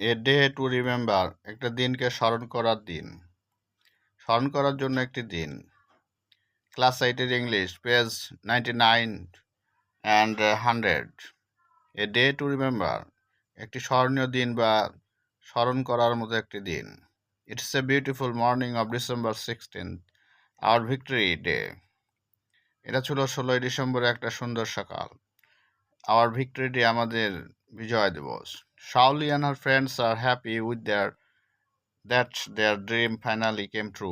A day to remember, একটা দিনকে স্মরণ করার দিন, স্মরণ করার জন্য একটি দিন। ক্লাস 8-এর English, page 99 and 100। A day to remember, একটি স্মরণীয় দিন বা স্মরণ করার মতো একটি দিন। It's a beautiful morning of December 16th, our victory day. এটা ছিল 16ই ডিসেম্বরে একটা সুন্দর সকাল। আওয়ার ভিক্টরি ডে, আমাদের বিজয় দিবস। শাওলি অ্যান্ড হার ফ্রেন্ডস আর happy with their dream finally came true.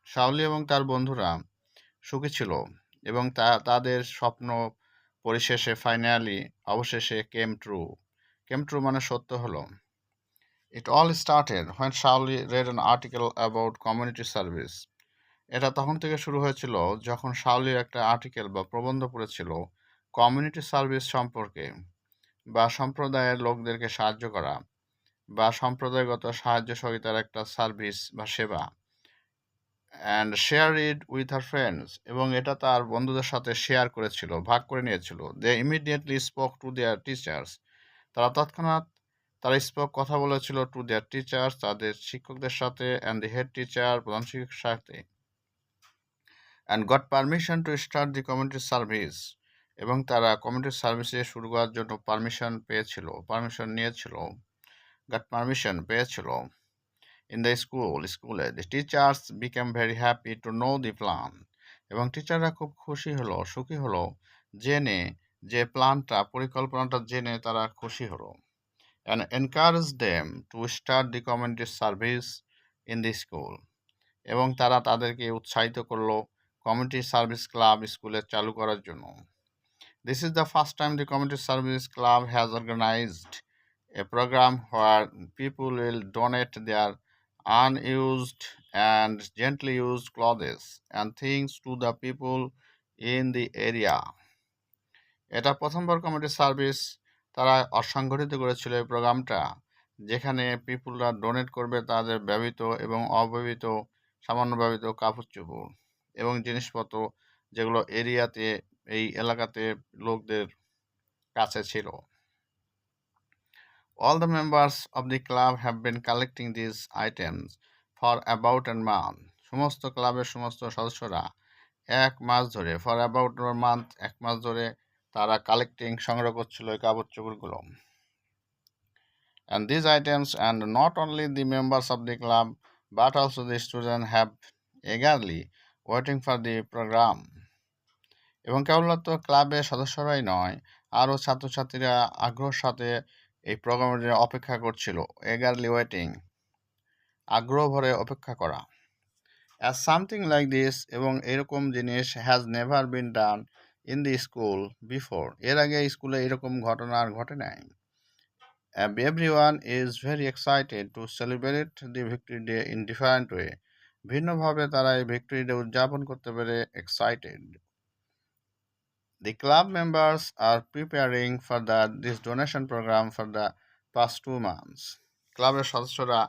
Shaoli এবং তার বন্ধুরা সুখী ছিল এবং তাদের স্বপ্ন পরিশেষে অবশেষে কেম ট্রু মানে সত্য হলো। It all started when Shaoli read an article about community service. এটা তখন থেকে শুরু হয়েছিল যখন শাওলির একটা আর্টিকেল বা প্রবন্ধ পড়েছিল কমিউনিটি সার্ভিস সম্পর্কে, বা সম্প্রদায়ের লোকদেরকে সাহায্য করা, বা সম্প্রদায়গত সাহায্য সহযোগিতার একটা সার্ভিস বা সেবা। And share it with her friends, এবং এটা তার বন্ধুদের সাথে শেয়ার করেছিল, ভাগ করে নিয়েছিল। They immediately spoke to their teachers, তারা কথা বলেছিল টু দেয়ার টিচার্স, তাদের শিক্ষকদের সাথে, অ্যান্ড দি হেড টিচার, প্রধান শিক্ষকের সাথে, and got permission to start the community service, এবং তারা কমিউনিটি সার্ভিসে শুরু করার জন্য পারমিশন পেয়েছিল। ইন দ্য স্কুলে দি teachers became very happy to know the plan, এবং টিচাররা খুব সুখী হলো জেনে, যে পরিকল্পনাটা জেনে তারা খুশি হলো। And encourage them to start the community service in the school, এবং তারা তাদেরকে উৎসাহিত করলো কমিউনিটি সার্ভিস ক্লাব স্কুলে চালু করার জন্য। This is the first time the community service club has organized a program where people will donate their unused and gently used clothes and things to the people in the area. এটা প্রথমবার community service তারা অসংগঠিত করেছিল এই প্রোগ্রামটা, যেখানে পিপুলরা donate করবে তাদের ব্যবহৃত এবং অব্যবহৃত, সামান্য ব্যবহৃত কাপড় চোপড় এবং জিনিসপত্র, যেগুলো এই এলাকাতে লোকদের কাছে ছিল। All the members of the club have been collecting these items for about a month. সমস্ত ক্লাবের সমস্ত সদস্যরা এক মাস ধরে, এক মাস ধরে তারা সংগ্রহ করছিল এই কাপড় চোপড়গুলো। And these items, and not only the members of the club but also the students, have eagerly waiting for the program. এবং কেবলমাত্র ক্লাবের সদস্যরাই নয়, আরও ছাত্রছাত্রীরা আগ্রহের সাথে এই প্রোগ্রামের জন্য অপেক্ষা করছিল। eagerly ওয়েটিং, আগ্রহ ভরে অপেক্ষা করা। As something like this, এবং এরকম জিনিস has never been done in the school before, এর আগে স্কুলে এরকম ঘটনা আর ঘটে নাই। Everyone is very excited to celebrate the Victory Day in different way. ভিন্নভাবে তারা এই ভিক্টরি ডে উদযাপন করতে পেরে excited. The club members are preparing for this donation program for the past 2 months. ক্লাবের সদস্যরা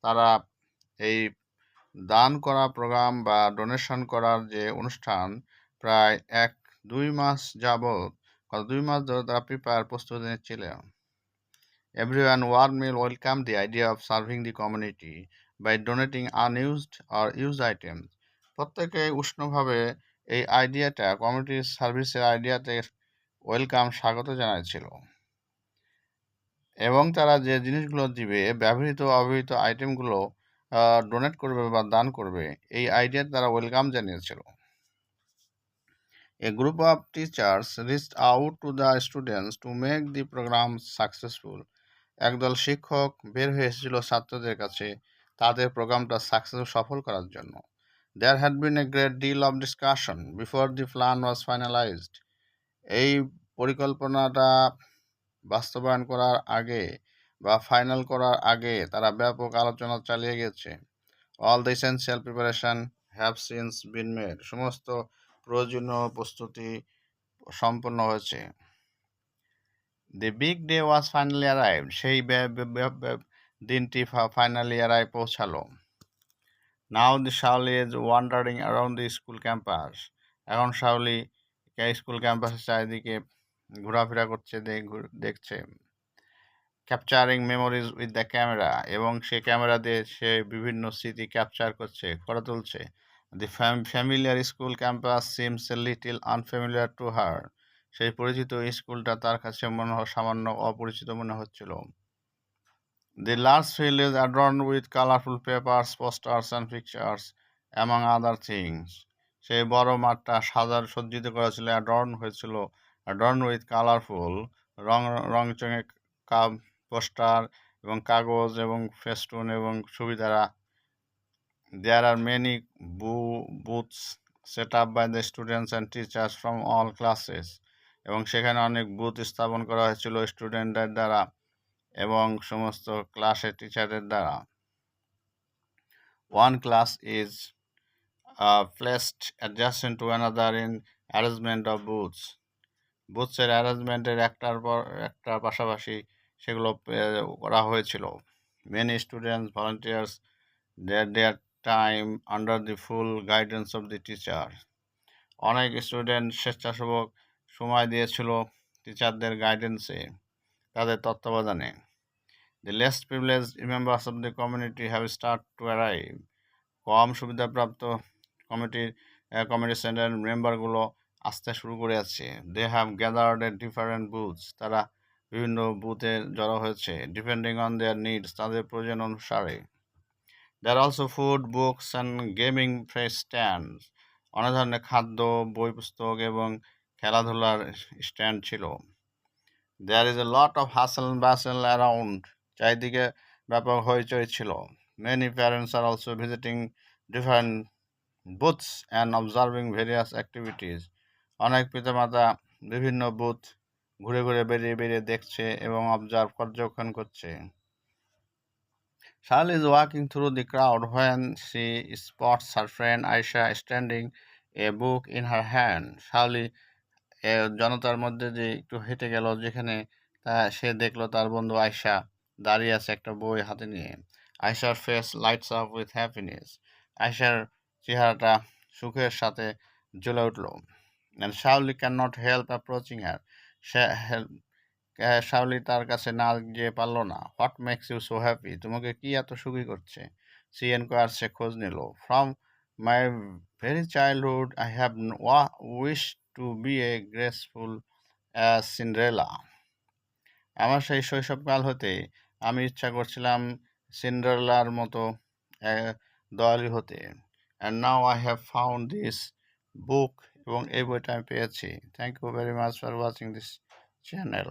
তারা এই দান করা প্রোগ্রাম বা ডোনেশন করার যে অনুষ্ঠান প্রায় 2 মাস ধরে তারা প্রস্তুতি নিচ্ছিলেন। Everyone warmly welcomed the idea of serving the community by donating unused or used items. প্রত্যেকে উষ্ণভাবে এই কমিউনিটি সার্ভিসের আইডিয়াতে স্বাগত জানাচ্ছিল, এবং তারা যে জিনিসগুলো দিবে, ব্যবহৃত অব্যবহৃত আইটেমগুলো ডোনেট করবে বা দান করবে, এই আইডিয়াতে তারা ওয়েলকাম জানিয়েছিল। A group of teachers reached out to the students to make the program successful. একদল শিক্ষক বের হয়ে এসেছিল ছাত্রদের কাছে তাদের প্রোগ্রামটা সফল করার জন্য। There had been a great deal of discussion before the plan was finalized. এই পরিকল্পনাটা বাস্তবায়ন করার আগে বা ফাইনাল করার আগে তারা ব্যাপক আলোচনা চালিয়ে গেছে। All the essential preparation have since been made. সমস্ত প্রয়োজনীয় প্রস্তুতি সম্পন্ন হয়েছে। The big day was finally arrived. সেই দিনটি ফাইনালি পৌঁছালো। Now the Shaoli is wandering around the school campus. এখন শাওলি স্কুল ক্যাম্পাসের চারিদিকে ঘোরাফেরা করছে, দেখছে। Capturing memories with the camera, এবং সে ক্যামেরা দিয়ে সে বিভিন্ন স্মৃতি ক্যাপচার করছে, ফটো তুলছে। The familiar school campus seems a little unfamiliar to her. সেই পরিচিত স্কুলটা তার কাছে সামান্য অপরিচিত মনে হচ্ছিল। The large field is adorned with colorful papers, posters and pictures, among other things. সেই বড় মাঠটা সজ্জিত করা ছিল, adorned with colorful, রং রংচঙে পোস্টার এবং কাগজ এবং ফেস্টুন এবং ছবি দ্বারা। There are many booths set up by the students and teachers from all classes. এবং সেখানে অনেক বুথ স্থাপন করা হয়েছিল স্টুডেন্টদের দ্বারা এবং সমস্ত ক্লাসের টিচারদের দ্বারা। One class is placed adjacent to another in arrangement of booths. বুথসের অ্যারেঞ্জমেন্টের একটার পর একটা পাশাপাশি সেগুলো করা হয়েছিল। Many students volunteers their time under the full guidance of the teacher. অনেক স্টুডেন্ট স্বেচ্ছাসেবক সময় দিয়েছিল টিচারদের গাইডেন্সে, তাদের তত্ত্বাবধানে। The less privileged members of the community have started to arrive. কম সুবিধাপ্রাপ্ত কমিটি সেন্টার মেম্বারগুলো আসতে শুরু করে আছে। They have gathered at different booths. তারা বিভিন্ন বুথে জড়ো হয়েছে। Depending on their needs, তাদের প্রয়োজন অনুসারে। There are also food, books and gaming stands. অনেক ধরনের খাদ্য, বই পুস্তক এবং খেলাধুলার স্ট্যান্ড ছিল। There is a lot of hustle and bustle around. চারিদিকে ব্যাপক হইচই ছিল। Many parents are also visiting different booths and observing various activities. অনেক পিতামাতা বিভিন্ন বুথ ঘুরে ঘুরে বেরিয়ে দেখছে এবং পর্যবেক্ষণ করছে। Shirley is walking through the crowd when she spots her friend Aisha standing a book in her hand. Shirley জনতার মধ্যে যে একটু হেঁটে গেল, যেখানে সে দেখলো তার বন্ধু আয়শা দাঁড়িয়ে আছে একটা বই হাতে নিয়ে। আয়শার face lights up with happiness. আয়শার চেহারাটা সুখের সাথে জ্বলে উঠল। And Shaoli can not help approaching her. Shaoli তার কাছে না গিয়ে পারল না। What makes you so happy? তোমাকে কি এত সুখী করছে? সি এনকোয়ার, সে খোঁজ নিল। From my very childhood I have wish to be a graceful as Cinderella. আমার সেই শৈশবকাল হতে আমি ইচ্ছা করছিলাম সিন্ড্রেলার মতো দয়ালু হতে। And now I have found this book, এবং এই বইটা আমি পেয়েছি। Thank you very much for watching this channel.